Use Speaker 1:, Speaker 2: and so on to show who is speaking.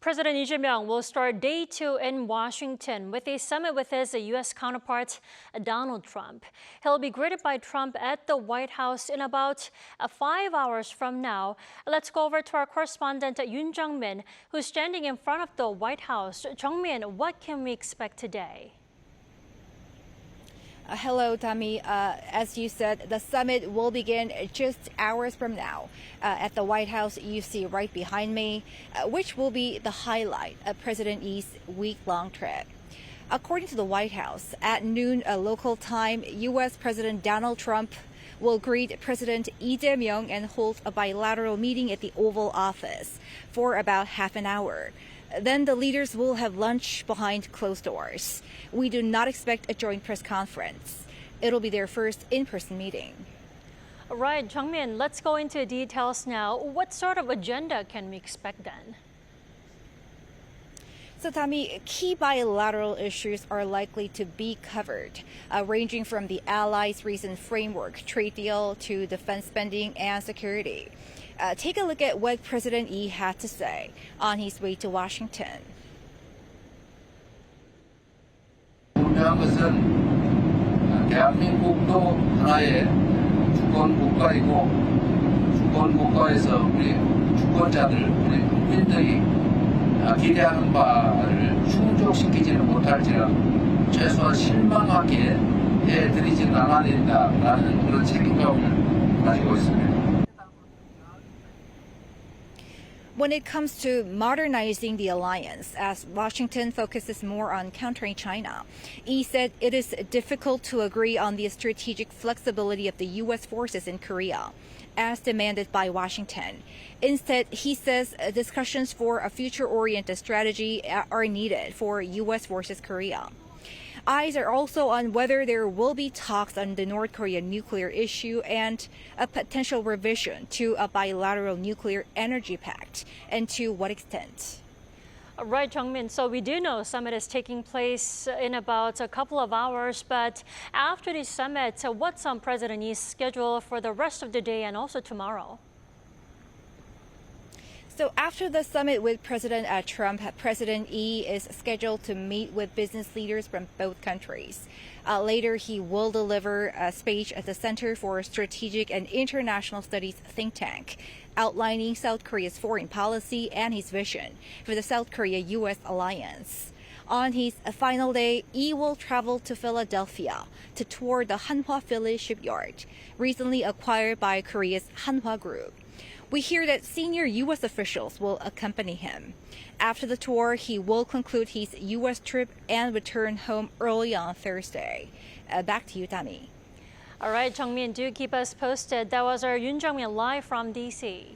Speaker 1: President Lee Jae Myung will start day 2 in Washington with a summit with his U.S. counterpart, Donald Trump. He'll be greeted by Trump at the White House in about 5 hours from now. Let's go over to our correspondent, Yoon Jung-min, who's standing in front of the White House. Jung-min, what can we expect today?
Speaker 2: Hello, Dami. As you said, the summit will begin just hours from now at the White House you see right behind me, which will be the highlight of President Lee's week-long trip. According to the White House, at noon local time, U.S. President Donald Trump will greet President Lee Jae Myung and hold a bilateral meeting at the Oval Office for about half an hour. Then the leaders will have lunch behind closed doors. We do not expect a joint press conference. It'll be their first in-person meeting.
Speaker 1: All right, Jung-min, let's go into details now. What sort of agenda can we expect then?
Speaker 2: So, Dami, key bilateral issues are likely to be covered, ranging from the allies' recent framework trade deal to defense spending and security. Take a look at what President Lee had to say on his way to Washington.
Speaker 3: 중요한 것은 대한민국도 하나의 주권 국가이고 주권 국가에서 우리 주권자들, 우리 국민들이 기대하는 바를 충족시키지는 못할지라도 최소한 실망하게 해드리지는 않아야 된다라는 그런 책임감을 가지고 있습니다.
Speaker 2: When it comes to modernizing the alliance, as Washington focuses more on countering China, Lee said it is difficult to agree on the strategic flexibility of the U.S. forces in Korea, as demanded by Washington. Instead, he says discussions for a future-oriented strategy are needed for U.S. forces Korea. Eyes are also on whether there will be talks on the North Korean nuclear issue and a potential revision to a bilateral nuclear energy pact, and to what extent.
Speaker 1: Right, Jung-min. So we do know summit is taking place in about a couple of hours, but after the summit, what's on President Lee's schedule for the rest of the day and also tomorrow?
Speaker 2: So after the summit with President Trump, President Lee is scheduled to meet with business leaders from both countries. Later, he will deliver a speech at the Center for Strategic and International Studies think tank, outlining South Korea's foreign policy and his vision for the South Korea-U.S. alliance. On his final day, Lee will travel to Philadelphia to tour the Hanwha Philly shipyard, recently acquired by Korea's Hanwha Group. We hear that senior U.S. officials will accompany him. After the tour, he will conclude his U.S. trip and return home early on Thursday. Back to you, Dami.
Speaker 1: All right, Jung-min, do keep us posted. That was our Yoon Jung-min live from D.C.